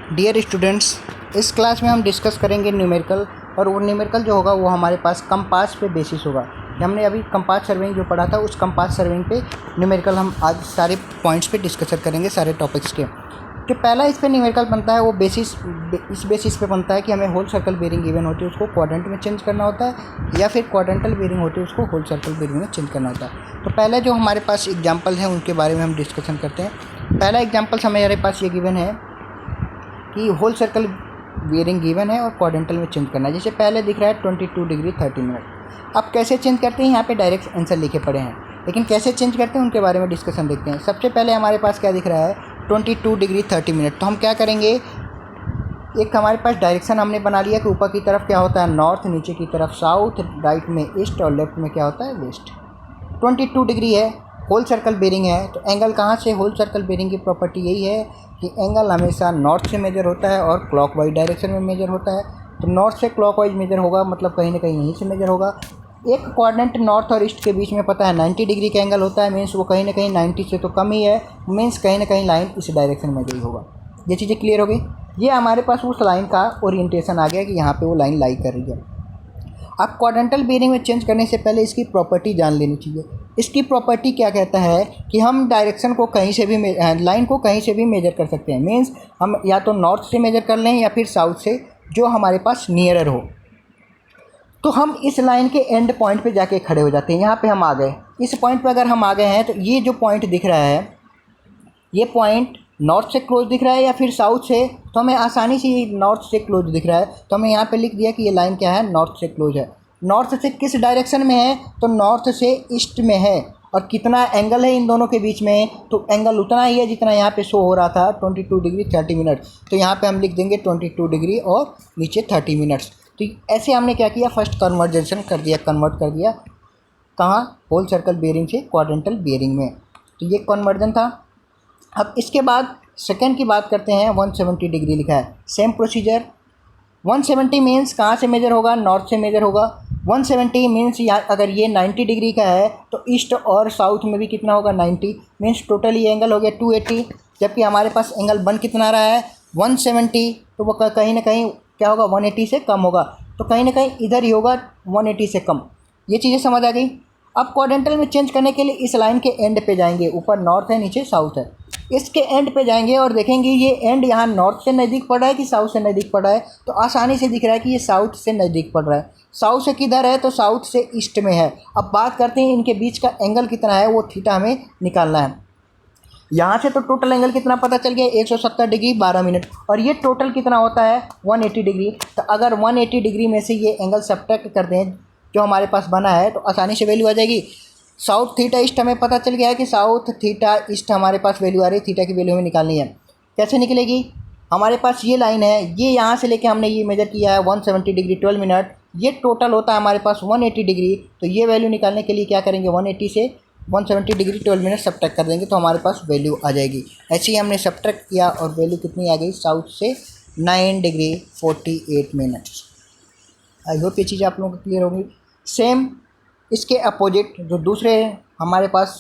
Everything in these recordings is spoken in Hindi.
डियर स्टूडेंट्स, इस क्लास में हम डिस्कस करेंगे न्यूमेरिकल। और वो न्यूमेरिकल जो होगा वो हमारे पास कंपास पे बेसिस होगा। हमने अभी कंपास सर्विंग जो पढ़ा था उस कंपास सर्विंग पे न्यूमेरिकल हम आज सारे पॉइंट्स पे डिस्कशन करेंगे, सारे टॉपिक्स के। जो पहला इस पे न्यूमेरिकल बनता है वो इस बेसिस पे बनता है कि हमें होल सर्कल बेरिंग गिवन होती है, उसको क्वाड्रेंट में चेंज करना होता है, या फिर क्वाड्रेंटल बेरिंग होती है उसको होल सर्कल बेरिंग में चेंज करना होता है। तो पहले जो हमारे पास एग्जाम्पल है उनके बारे में हम डिस्कशन करते हैं। पहला एग्जाम्पल हमारे पास ये गिवन है कि होल सर्कल बेरिंग गिवन है और क्वाड्रेंटल में चेंज करना है। जैसे पहले दिख रहा है 22 डिग्री 30 मिनट। अब कैसे चेंज करते हैं, यहाँ पे डायरेक्ट आंसर लिखे पड़े हैं, लेकिन कैसे चेंज करते हैं उनके बारे में डिस्कशन देखते हैं। सबसे पहले हमारे पास क्या दिख रहा है 22 डिग्री 30 मिनट। तो हम क्या करेंगे, एक हमारे पास डायरेक्शन हमने बना लिया कि ऊपर की तरफ क्या होता है नॉर्थ, नीचे की तरफ साउथ, राइट में ईस्ट और लेफ्ट में क्या होता है वेस्ट। 22 डिग्री है, होल सर्कल बेरिंग है, तो एंगल कहाँ से, होल सर्कल बेरिंग की प्रॉपर्टी यही है कि एंगल हमेशा नॉर्थ से मेजर होता है और क्लॉकवाइज डायरेक्शन में मेजर होता है। तो नॉर्थ से क्लॉकवाइज मेजर होगा, मतलब कहीं ना कहीं यहीं से मेजर होगा। एक क्वाड्रेंट नॉर्थ और ईस्ट के बीच में पता है 90 डिग्री का एंगल होता है, मीन्स वो कहीं ना कहीं 90 से तो कम ही है, मीन्स कहीं ना कहीं लाइन इस डायरेक्शन में गई होगा। ये चीज़ें क्लियर हो गई। ये हमारे पास उस लाइन का ओरिएंटेशन आ गया कि यहाँ पे वो लाइन लाई कर रही है। अब क्वाड्रेंटल बेरिंग में चेंज करने से पहले इसकी प्रॉपर्टी जान लेनी चाहिए। इसकी प्रॉपर्टी क्या कहता है कि हम डायरेक्शन को कहीं से भी लाइन को कहीं से भी मेजर कर सकते हैं। मीन्स हम या तो नॉर्थ से मेजर कर लें या फिर साउथ से, जो हमारे पास नियरर हो। तो हम इस लाइन के एंड पॉइंट पे जाके खड़े हो जाते हैं। यहाँ पे हम आ गए, इस पॉइंट पे अगर हम आ गए हैं तो ये जो पॉइंट दिख रहा है, ये पॉइंट नॉर्थ से क्लोज दिख रहा है या फिर साउथ से, तो हमें आसानी से ये नॉर्थ से क्लोज दिख रहा है, तो हमें यहाँ पे लिख दिया कि ये लाइन क्या है, नॉर्थ से क्लोज है। नॉर्थ से किस डायरेक्शन में है, तो नॉर्थ से ईस्ट में है। और कितना एंगल है इन दोनों के बीच में, तो एंगल उतना ही है जितना यहाँ पे शो हो रहा था 22 डिग्री 30 मिनट। तो यहाँ पे हम लिख देंगे 22 डिग्री और नीचे 30 मिनट्स। तो ऐसे हमने क्या किया, फर्स्ट कन्वर्जेशन कर दिया, कन्वर्ट कर दिया कहाँ, होल सर्कल बेरिंग से क्वाड्रेंटल बेरिंग में। तो ये कन्वर्जन था। अब इसके बाद सेकंड की बात करते हैं। 170 डिग्री लिखा है, सेम प्रोसीजर। 170 मीन्स कहाँ से मेजर होगा, नॉर्थ से मेजर होगा। 170 मीन्स अगर ये 90 डिग्री का है तो ईस्ट और साउथ में भी कितना होगा 90, मीन्स टोटल ये एंगल हो गया 280। जबकि हमारे पास एंगल बन कितना रहा है 170, तो वो कहीं ना कहीं क्या होगा 180 से कम होगा। तो कहीं ना कहीं इधर ही होगा 180 से कम। ये चीज़ें समझ आ गई। अब क्वाड्रेंटल में चेंज करने के लिए इस लाइन के एंड पे जाएंगे, ऊपर नॉर्थ है नीचे साउथ है, इसके एंड पे जाएंगे और देखेंगे ये एंड यहाँ नॉर्थ से नज़दीक पड़ रहा है कि साउथ से नज़दीक पड़ रहा है। तो आसानी से दिख रहा है कि ये साउथ से नज़दीक पड़ रहा है। साउथ से किधर है, तो साउथ से ईस्ट में है। अब बात करते हैं इनके बीच का एंगल कितना है, वो थीटा हमें निकालना है। यहाँ से तो टोटल एंगल कितना पता चल गया 170 डिग्री 12 मिनट, और ये टोटल कितना होता है 180 डिग्री। तो अगर 180 डिग्री में से ये एंगल सब्ट्रैक्ट कर दें जो हमारे पास बना है, तो आसानी से वैल्यू आ जाएगी। साउथ थीटा ईस्ट हमें पता चल गया है कि साउथ थीटा ईस्ट हमारे पास वैल्यू आ रही है, थीटा की वैल्यू हमें निकालनी है। कैसे निकलेगी, हमारे पास ये लाइन है, ये यहाँ से लेके हमने ये मेजर किया है 170 डिग्री 12 मिनट, ये टोटल होता है हमारे पास 180 डिग्री। तो ये वैल्यू निकालने के लिए क्या करेंगे, 180 से 170 डिग्री 12 मिनट सब्ट्रैक्ट कर देंगे तो हमारे पास वैल्यू आ जाएगी। ऐसे ही हमने सब्ट्रैक्ट किया और वैल्यू कितनी आ गई, साउथ से 9 डिग्री 48 मिनट्स। आई होप ये चीज़ आप लोगों को क्लियर होगी। सेम इसके अपोजिट जो दूसरे हमारे पास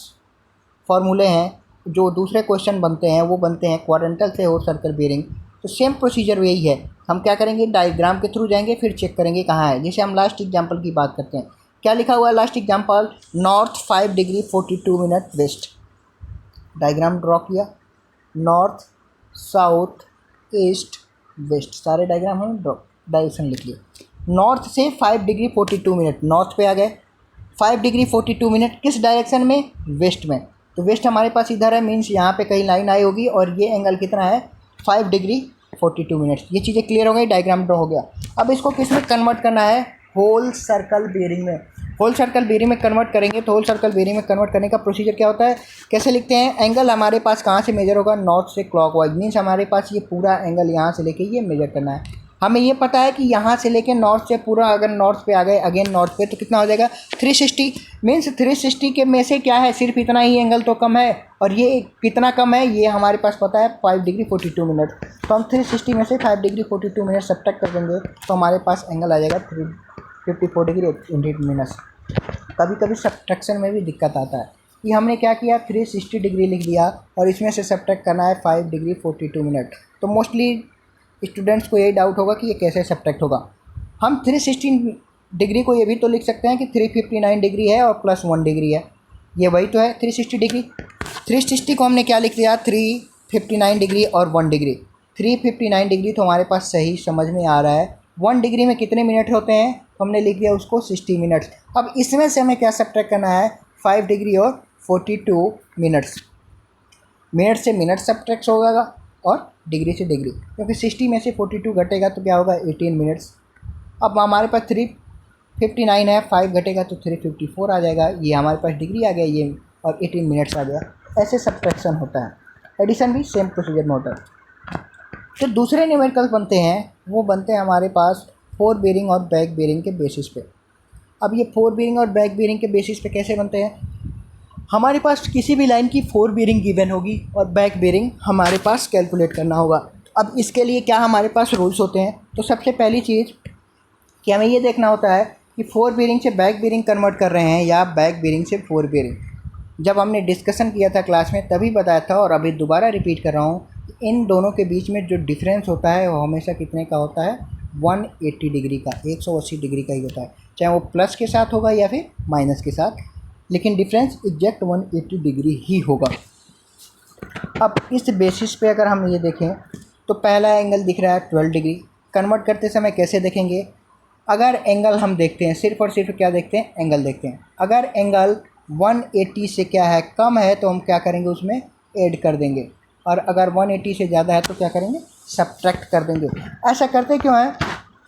फॉर्मूले हैं, जो दूसरे क्वेश्चन बनते हैं वो बनते हैं क्वाड्रेंटल से होल सर्कल बेरिंग। तो सेम प्रोसीजर यही है। हम क्या करेंगे, डायग्राम के थ्रू जाएंगे, फिर चेक करेंगे कहाँ है। जैसे हम लास्ट एग्जांपल की बात करते हैं, क्या लिखा हुआ है last example, north 5 degree 42 minute west. Diagram draw किया, नॉर्थ साउथ ईस्ट वेस्ट, सारे डायग्राम हम डायरेक्शन लिख लिए। नॉर्थ से 5 डिग्री 42 मिनट, नॉर्थ पे आ गए। 5 डिग्री 42 मिनट किस डायरेक्शन में, वेस्ट में। तो वेस्ट हमारे पास इधर है, मीन्स यहाँ पे कहीं लाइन आई होगी, और ये एंगल कितना है 5 डिग्री 42 मिनट्स। ये चीज़ें क्लियर हो गई, डायग्राम ड्रॉ हो गया। अब इसको किस में कन्वर्ट करना है, होल सर्कल बेरिंग में। होल सर्कल बेरिंग में कन्वर्ट करेंगे तो होल सर्कल बेरिंग में कन्वर्ट करने का प्रोसीजर क्या होता है, कैसे लिखते हैं, एंगल हमारे पास कहाँ से मेजर होगा, नॉर्थ से क्लॉकवाइज, मीन्स हमारे पास ये पूरा एंगल यहाँ से लेके ये मेजर करना है। हमें ये पता है कि यहाँ से लेके नॉर्थ से पूरा अगर नॉर्थ पे आ गए अगेन नॉर्थ पे, तो कितना हो जाएगा 360। मीन्स 360 के में से क्या है, सिर्फ इतना ही एंगल तो कम है, और ये कितना कम है ये हमारे पास पता है 5 डिग्री 42 मिनट। तो हम 360 में से 5 डिग्री 42 मिनट सब्ट्रैक्ट कर देंगे तो हमारे पास एंगल आ जाएगा 354 डिग्री 8 मिनट्स। कभी कभी सब्ट्रैक्शन में भी दिक्कत आता है कि हमने क्या किया, 360 डिग्री लिख दिया और इसमें से सब्ट्रैक्ट करना है 5 डिग्री 42 मिनट। तो मोस्टली स्टूडेंट्स को यही डाउट होगा कि ये कैसे सब्ट्रैक्ट होगा। हम 360 डिग्री को ये भी तो लिख सकते हैं कि 359 डिग्री है और प्लस 1 डिग्री है, ये वही तो है 360 डिग्री। 360 को हमने क्या लिख दिया, 359 डिग्री और 1 डिग्री। 359 डिग्री तो हमारे पास सही समझ में आ रहा है। 1 डिग्री में कितने मिनट होते हैं, तो हमने लिख दिया उसको 60 मिनट्स। अब इसमें से हमें क्या सब्ट्रैक्ट करना है, 5 डिग्री और 42 मिनट्स। मिनट से मिनट सब्ट्रैक्ट होगा और डिग्री से डिग्री, क्योंकि 60 में से 42 घटेगा तो क्या होगा, 18 मिनट्स। अब हमारे पास 359 है, 5 घटेगा तो 354 आ जाएगा, ये हमारे पास डिग्री आ गया ये, और 18 मिनट्स आ गया। ऐसे सब्ट्रैक्शन होता है। एडिशन भी सेम प्रोसीजर में होता है। जो दूसरे न्यूमेरिकल्स बनते हैं वो बनते हैं हमारे पास फोर बेरिंग और बैक बेरिंग के बेसिस पे। अब ये फोर बेरिंग और बैक बेरिंग के बेसिस पे कैसे बनते हैं, हमारे पास किसी भी लाइन की फोर बेरिंग गिवन होगी और बैक बेरिंग हमारे पास कैलकुलेट करना होगा। अब इसके लिए क्या हमारे पास रूल्स होते हैं, तो सबसे पहली चीज़ कि हमें ये देखना होता है कि फोर बेरिंग से बैक बेरिंग कन्वर्ट कर रहे हैं या बैक बेरिंग से फोर बेरिंग। जब हमने डिस्कशन किया था क्लास में तभी बताया था, और अभी दोबारा रिपीट कर रहा हूँ, इन दोनों के बीच में जो डिफरेंस होता है वो हमेशा कितने का होता है, 180 डिग्री का, 180 डिग्री का ही होता है, चाहे वो प्लस के साथ होगा या फिर माइनस के साथ, लेकिन डिफरेंस एग्जैक्ट 180 डिग्री ही होगा। अब इस बेसिस पे अगर हम ये देखें तो पहला एंगल दिख रहा है 12 डिग्री। कन्वर्ट करते समय कैसे देखेंगे, अगर एंगल हम देखते हैं, सिर्फ और सिर्फ क्या देखते हैं, एंगल देखते हैं। अगर एंगल 180 से क्या है, कम है, तो हम क्या करेंगे, उसमें ऐड कर देंगे, और अगर 180 से ज़्यादा है तो क्या करेंगे, सब्ट्रैक्ट कर देंगे। ऐसा करते क्यों है,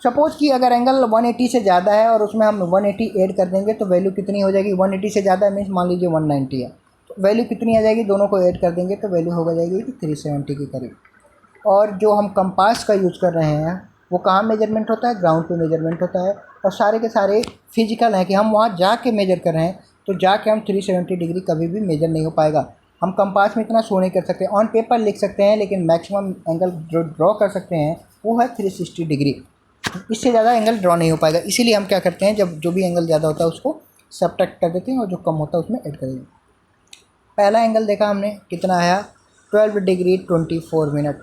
सपोज़ कि अगर एंगल 180 से ज़्यादा है और उसमें हम 180 ऐड कर देंगे तो वैल्यू कितनी हो जाएगी, 180 से ज़्यादा मीन्स मान लीजिए 190 है, तो वैल्यू कितनी आ जाएगी, दोनों को ऐड कर देंगे तो वैल्यू हो जाएगी 370 के करीब। और जो हम कंपास का यूज़ कर रहे हैं वो कहाँ मेजरमेंट होता है, ग्राउंड पे मेजरमेंट होता है, और सारे के सारे फिजिकल हैं कि हम वहाँ जाके मेजर कर रहे हैं, तो जाके हम 370 डिग्री कभी भी मेजर नहीं हो पाएगा। हम कंपास में इतना शो नहीं कर सकते, ऑन पेपर लिख सकते हैं, लेकिन मैक्सिमम एंगल जो ड्रॉ कर सकते हैं वो है 360 डिग्री, इससे ज़्यादा एंगल ड्रॉ नहीं हो पाएगा। इसीलिए हम क्या करते हैं, जब जो भी एंगल ज़्यादा होता है उसको सब्ट्रैक्ट कर देते हैं और जो कम होता है उसमें ऐड कर देते हैं। पहला एंगल देखा हमने, कितना आया, 12 डिग्री 24 मिनट।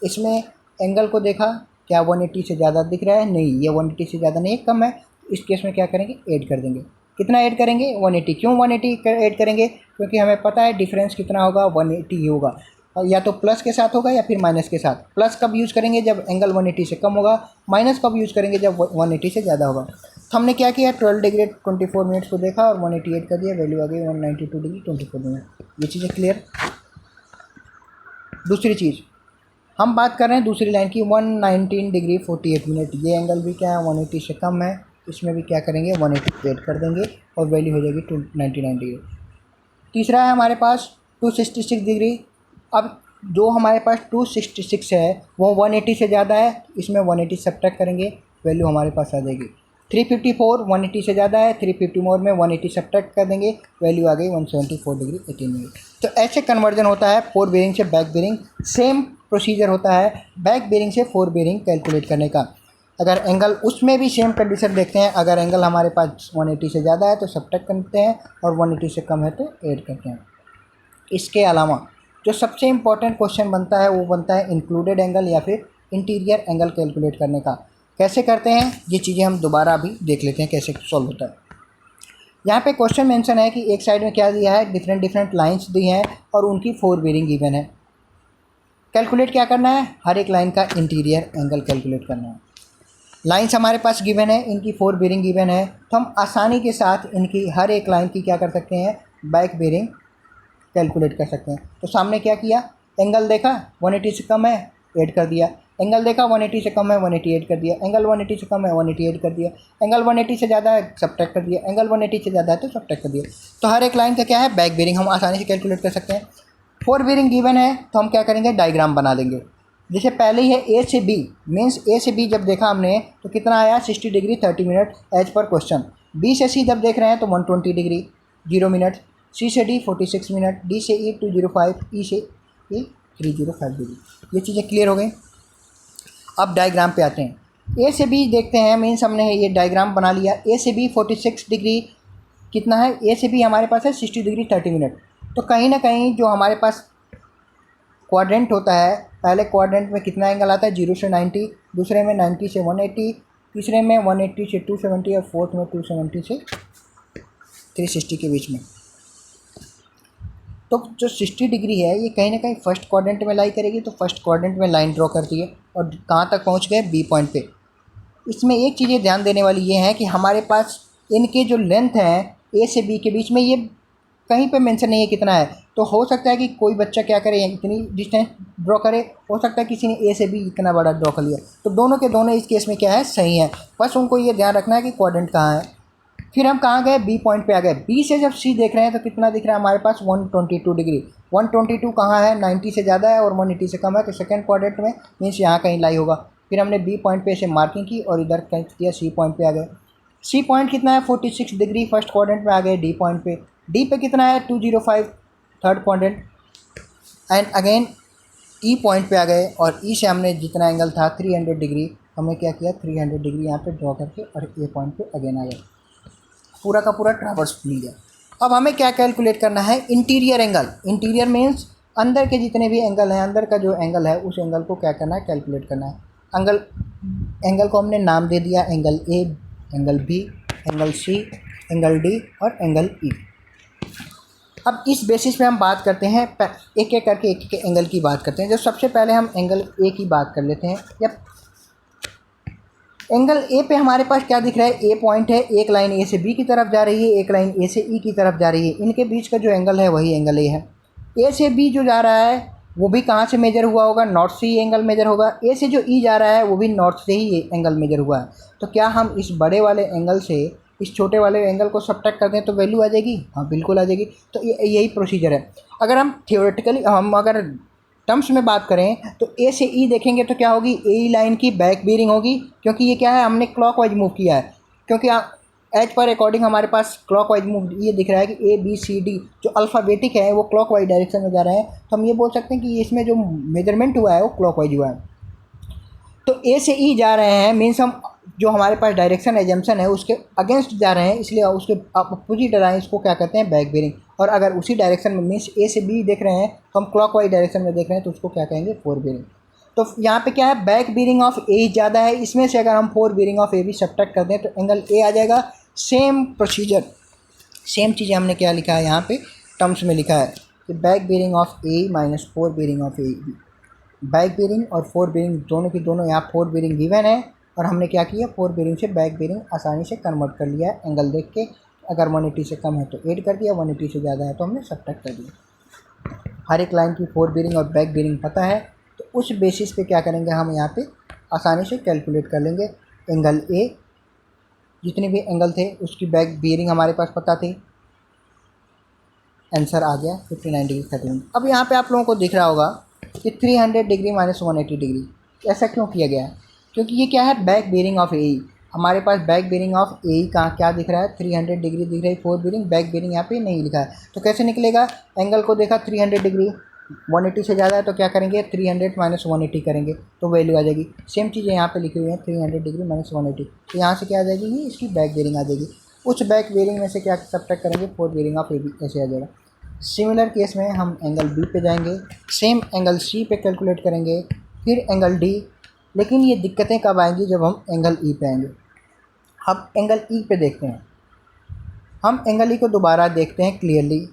इसमें एंगल को देखा, क्या 180 से ज़्यादा दिख रहा है, नहीं, ये 180 से ज़्यादा नहीं, कम है। इस केस में क्या करेंगे, ऐड कर देंगे। कितना ऐड करेंगे, 180। क्यों 180 ऐड करेंगे, क्योंकि हमें पता है डिफरेंस कितना होगा, 180 ही होगा, और या तो प्लस के साथ होगा या फिर माइनस के साथ। प्लस कब यूज़ करेंगे, जब एंगल 180 से कम होगा, माइनस कब यूज़ करेंगे, जब 180 से ज़्यादा होगा। तो हमने क्या किया, 12 डिग्री 24 मिनट्स को देखा और 180 ऐड कर दिया, वैल्यू आ गई 192 डिग्री 24 मिनट। ये चीज़ें क्लियर। दूसरी चीज़ हम बात कर रहे हैं दूसरी लाइन की, 119 डिग्री 48 मिनट। ये एंगल भी क्या है, 180 से कम है, इसमें भी क्या करेंगे, 180 ऐड कर देंगे और वैल्यू हो जाएगी 299 डिग्री। तीसरा है हमारे पास 266 डिग्री। अब जो हमारे पास 266 है वो 180 से ज़्यादा है, इसमें 180 सब्ट्रैक्ट करेंगे, वैल्यू हमारे पास आ जाएगी 354। 180 से ज़्यादा है, 350 मोर में 180 सब्ट्रैक्ट कर देंगे, वैल्यू आ गई 174 डिग्री 18 मिनट। तो ऐसे कन्वर्जन होता है फोर बेरिंग से बैक बेरिंग। सेम प्रोसीजर होता है बैक बेरिंग से फोर बेरिंग कैलकुलेट करने का। अगर एंगल, उसमें भी सेम कंडीशन देखते हैं, अगर एंगल हमारे पास 180 से ज़्यादा है तो सब्ट्रैक्ट करते हैं और 180 से कम है तो ऐड करते हैं। इसके अलावा जो सबसे इम्पॉर्टेंट क्वेश्चन बनता है वो बनता है इंक्लूडेड एंगल या फिर इंटीरियर एंगल कैलकुलेट करने का। कैसे करते हैं ये चीज़ें हम दोबारा अभी देख लेते हैं कैसे सॉल्व होता है। यहाँ पे क्वेश्चन मेंशन है कि एक साइड में क्या दिया है, डिफरेंट डिफरेंट लाइंस दी हैं और उनकी फोर बेरिंग गिवन है। कैलकुलेट क्या करना है, हर एक लाइन का इंटीरियर एंगल कैलकुलेट करना है। लाइंस हमारे पास गिवन है, इनकी फोर बेरिंग गिवन है, तो हम आसानी के साथ इनकी हर एक लाइन की क्या कर सकते हैं, बैक बेरिंग कैलकुलेट कर सकते हैं। तो सामने क्या किया, एंगल देखा 180 से कम है, ऐड कर दिया। एंगल देखा 180 से कम है, 180 ऐड कर दिया। एंगल 180 से कम है, 180 ऐड कर दिया। एंगल 180 से ज़्यादा है, सब्ट्रैक्ट कर दिया। एंगल 180 से ज़्यादा है तो सब्ट्रैक्ट कर दिया। तो हर एक लाइन का क्या है, बैक बेरिंग हम आसानी से कैलकुलेट कर सकते हैं। फोर बेरिंग गिवन है तो हम क्या करेंगे, डायग्राम बना देंगे। जैसे पहले ही है ए से बी, मीन्स ए से बी जब देखा हमने तो कितना आया, 60 degree 30 minute as per question. B से सी जब देख रहे हैं तो 120 डिग्री 0 मिनट। सी से डी 46 मिनट। डी से ई 205, ई से ई 305 डिग्री। ये चीज़ें क्लियर हो गई। अब डायग्राम पे आते हैं। ए से बी देखते हैं, मीन्स हमने ये डायग्राम बना लिया। ए से बी 46 डिग्री कितना है, ए से बी हमारे पास है 60 डिग्री 30 मिनट। तो कहीं ना कहीं जो हमारे पास क्वाड्रेंट होता है, पहले क्वाड्रेंट में कितना एंगल आता है 0 से 90, दूसरे में 90 से 180, तीसरे में 180 से 270 और फोर्थ में 270 से 360 के बीच में। तो जो 60 डिग्री है ये कहीं ना कहीं फर्स्ट क्वाड्रेंट में लाई करेगी, तो फर्स्ट क्वाड्रेंट में लाइन ड्रॉ करती है और कहाँ तक पहुँच गए बी पॉइंट पे। इसमें एक चीज़ें ध्यान देने वाली ये है कि हमारे पास इनके जो लेंथ हैं ए से बी के बीच में ये कहीं पे मेंशन नहीं है कितना है। तो हो सकता है कि कोई बच्चा क्या करे इतनी डिस्टेंस ड्रॉ करे, हो सकता है किसी ने ए से बी इतना बड़ा ड्रॉ कर लिया। तो दोनों के दोनों इस केस में क्या है सही है, बस उनको ये ध्यान रखना है कि क्वाड्रेंट कहाँ है। फिर हम कहाँ गए बी पॉइंट पे आ गए। बी से जब सी देख रहे हैं तो कितना दिख रहा है हमारे पास 122 डिग्री। 122 कहाँ है 90 से ज़्यादा है और 180 से कम है, तो सेकंड क्वाड्रेंट में मीन्स यहाँ कहीं लाई होगा। फिर हमने बी पॉइंट पे से मार्किंग की और इधर कनेक्ट किया सी पॉइंट पे आ गए। सी पॉइंट कितना है 46 डिग्री फर्स्ट क्वाड्रेंट में आ गए डी पॉइंट पे। डी पे कितना है 205 third quadrant and again E point पे आ गए और ई से हमने जितना एंगल था 300 डिग्री हमने क्या किया 300 डिग्री यहाँ पे ड्रॉ करके और ए पॉइंट पे अगेन आ गए। पूरा का पूरा ट्रावर्स मिल गया। अब हमें क्या कैलकुलेट करना है इंटीरियर एंगल। इंटीरियर मीन्स अंदर के जितने भी एंगल हैं, अंदर का जो एंगल है उस एंगल को क्या करना है कैलकुलेट करना है। एंगल को हमने नाम दे दिया angle A, angle B, angle C, angle D और एंगल ई। अब इस बेसिस पे हम बात करते हैं, एक एक करके एक एक एंगल की बात करते हैं। जो सबसे पहले हम एंगल ए की बात कर लेते हैं। जब एंगल ए पे हमारे पास क्या दिख रहा है, ए पॉइंट है, एक लाइन ए से बी की तरफ जा रही है, एक लाइन ए से ई की तरफ जा रही है। इनके बीच का जो एंगल है वही एंगल ए है। ए से बी जो जा रहा है वो भी कहाँ से मेजर हुआ होगा, नॉर्थ से ही एंगल मेजर होगा। ए से जो ई जा रहा है वो भी नॉर्थ से ही एंगल मेजर हुआ है। तो क्या हम इस बड़े वाले एंगल से इस छोटे वाले एंगल को सब्ट्रैक्ट कर दें तो वैल्यू आ जाएगी? हाँ बिल्कुल आ जाएगी। तो यही प्रोसीजर है। अगर हम थियोरेटिकली अगर टर्म्स में बात करें तो ए से ई देखेंगे तो क्या होगी, ए लाइन की बैक बीरिंग होगी, क्योंकि ये क्या है हमने क्लॉकवाइज मूव किया है। क्योंकि एज पर अकॉर्डिंग हमारे पास क्लॉकवाइज मूव ये दिख रहा है कि ए बी सी डी जो अल्फ़ाबेटिक है वो क्लॉकवाइज डायरेक्शन में जा रहे हैं। तो हम ये बोल सकते हैं कि इसमें जो मेजरमेंट हुआ है वो क्लॉकवाइज हुआ है। तो ए से ई जा रहे हैं मीन्स हम जो हमारे पास डायरेक्शन एजम्पशन है उसके अगेंस्ट जा रहे हैं, इसलिए उसके अपोजिट रहा है, इसको क्या कहते हैं बैक बेरिंग। और अगर उसी डायरेक्शन में मीन्स ए से बी देख रहे हैं तो हम क्लॉकवाइज डायरेक्शन में देख रहे हैं तो उसको क्या कहेंगे फोर बेरिंग। तो यहाँ पे क्या है बैक बेरिंग ऑफ ए ज़्यादा है, इसमें से अगर हम फोर बेरिंग ऑफ ए भी सब्ट्रैक्ट कर दें तो एंगल ए आ जाएगा। सेम प्रोसीजर, सेम चीज़ें हमने क्या लिखा है यहाँ पे टर्म्स में लिखा है कि back bearing of A minus fore bearing of A. Back bearing और फोर बेरिंग दोनों की दोनों यहाँ फोर बेरिंग गिवन है और हमने क्या किया फोर बेरिंग से बैक बेरिंग आसानी से कन्वर्ट कर लिया है एंगल देख के। अगर 180 से कम है तो ऐड कर दिया, 180 से ज़्यादा है तो हमने सब्ट्रैक्ट कर दिया। हर एक लाइन की फोर बेरिंग और बैक बेरिंग पता है तो उस बेसिस पे क्या करेंगे हम यहाँ पे आसानी से कैलकुलेट कर लेंगे। एंगल ए जितने भी एंगल थे उसकी बैक बेरिंग हमारे पास पता थी, आंसर आ गया 59 डिग्री 30 मिनट। अब यहाँ पे आप लोगों को दिख रहा होगा कि 300 डिग्री माइनस 180 डिग्री ऐसा क्यों किया गया है, क्योंकि ये क्या है बैक बेरिंग ऑफ ए। हमारे पास बैक बेरिंग ऑफ ए कहाँ क्या दिख रहा है 300 डिग्री दिख रही है, फोर बेरिंग बैक बेरिंग यहाँ पे नहीं लिखा है। तो कैसे निकलेगा, एंगल को देखा 300 डिग्री 180 से ज़्यादा है तो क्या करेंगे 300 माइनस 180 करेंगे तो वैल्यू आ जाएगी। सेम चीज़ें यहाँ पे लिखी हुई है 300 डिग्री माइनस 180, तो यहाँ से क्या आ जाएगी ये इसकी बैक बेरिंग आ जाएगी। उस बैक बेरिंग में से क्या सब्ट्रैक्ट करेंगे fore bearing of A B, ऐसे आ जाएगा। सिमिलर केस में हम एंगल बी पे जाएंगे, सेम एंगल सी पे कैलकुलेट करेंगे, फिर एंगल डी। लेकिन ये दिक्कतें कब आएंगी जब हम एंगल ई पे आएंगे। अब एंगल ई पे देखते हैं, हम एंगल ई को दोबारा देखते हैं क्लियरली।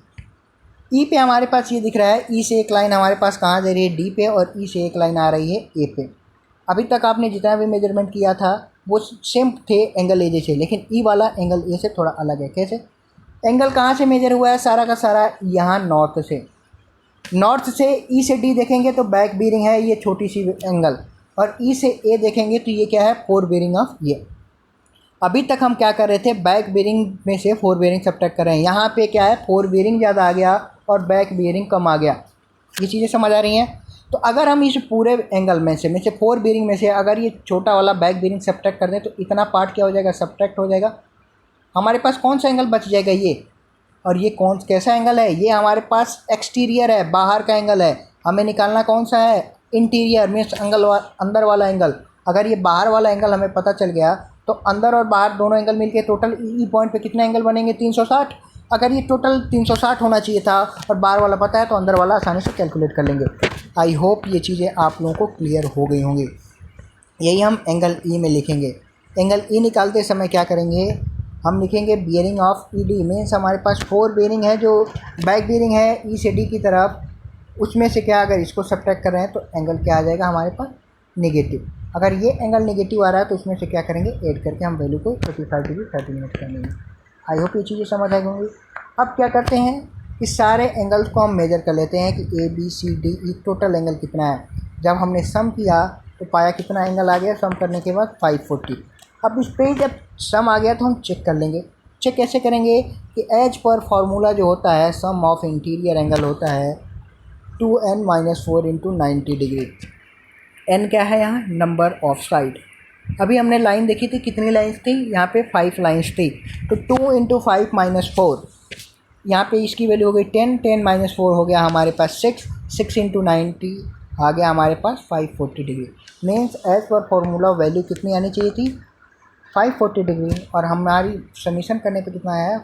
ई पे हमारे पास ये दिख रहा है, ई से एक लाइन हमारे पास कहाँ जा रही है डी पे और ई से एक लाइन आ रही है ए पे। अभी तक आपने जितना भी मेजरमेंट किया था वो सेम थे एंगल ए जैसे, लेकिन ई वाला एंगल ए से थोड़ा अलग है। कैसे, एंगल कहाँ से मेजर हुआ है सारा का सारा यहाँ नॉर्थ से। नॉर्थ से ई से डी देखेंगे तो बैक बेरिंग है ये छोटी सी एंगल, और ई से ए देखेंगे तो ये क्या है फोर बेरिंग ऑफ ये। अभी तक हम क्या कर रहे थे बैक बेरिंग में से फोर बेरिंग सब्ट्रैक्ट कर रहे हैं, यहाँ पे क्या है फोर बेरिंग ज़्यादा आ गया और बैक बेरिंग कम आ गया। ये चीज़ें समझ आ रही हैं। तो अगर हम इस पूरे एंगल में से फोर बेरिंग में से अगर ये छोटा वाला बैक बेरिंग सब्ट्रैक्ट कर दें तो इतना पार्ट क्या हो जाएगा सब्ट्रैक्ट हो जाएगा। हमारे पास कौन सा एंगल बच जाएगा ये, और ये कौन कैसा एंगल है, ये हमारे पास एक्सटीरियर है, बाहर का एंगल है। हमें निकालना कौन सा है इंटीरियर मीन्स अंदर वाला एंगल। अगर ये बाहर वाला एंगल हमें पता चल गया तो अंदर और बाहर दोनों एंगल मिलके टोटल ई पॉइंट पे कितने एंगल बनेंगे 360। अगर ये टोटल 360 होना चाहिए था और बार वाला पता है तो अंदर वाला आसानी से कैलकुलेट कर लेंगे। आई होप ये चीज़ें आप लोगों को क्लियर हो गई होंगी। यही हम एंगल ई में लिखेंगे। एंगल ई निकालते समय क्या करेंगे, हम लिखेंगे bearing of E D, means हमारे पास 4 बियरिंग है जो बैक बियरिंग है ई से डी की तरफ, उसमें से क्या अगर इसको सब्ट्रैक्ट कर रहे हैं तो एंगल क्या आ जाएगा हमारे पास, नेगेटिव। अगर ये एंगल नेगेटिव आ रहा है तो उसमें से क्या करेंगे, ऐड करके हम वैल्यू को 45 डिग्री 30 मिनट कर लेंगे। आई होप ये चीज़ें समझ आई होंगी। अब क्या करते हैं कि सारे एंगल्स को हम मेजर कर लेते हैं कि A B C D E total angle कितना है। जब हमने सम किया तो पाया कितना एंगल आ गया, सम करने के बाद 540। अब इस पे जब सम आ गया तो हम चेक कर लेंगे। चेक कैसे करेंगे कि एज पर फार्मूला जो होता है सम ऑफ इंटीरियर एंगल होता है 2n-4 इंटू 90 डिग्री। एन क्या है यहाँ, नंबर ऑफ साइड। अभी हमने लाइन देखी थी, कितनी लाइन्स थी यहाँ पे, 5 लाइन्स थी। तो 2 इंटू 5 माइनस 4, यहाँ पे इसकी वैल्यू हो गई 10, 10 माइनस 4 हो गया हमारे पास 6, 6 इंटू 90 आ गया हमारे पास 540 degree. Means as per formula value कितनी आनी चाहिए थी, 540 डिग्री, और हमारी समीशन करने पे कितना आया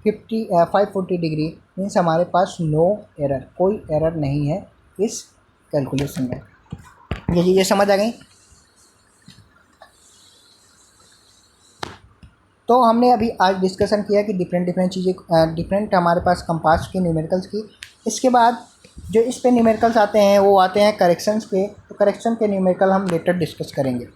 540 डिग्री। मीन्स हमारे पास नो एरर, कोई एरर नहीं है इस कैलकुलेशन में। ये समझ आ गई। तो हमने अभी आज डिस्कशन किया कि डिफरेंट चीज़ें, डिफरेंट हमारे पास कंपास की न्यूमेरिकल्स की। इसके बाद जो इस पे न्यूमेरिकल्स आते हैं वो आते हैं करेक्शंस के। तो करेक्शन के न्यूमेरिकल हम लेटर डिस्कस करेंगे।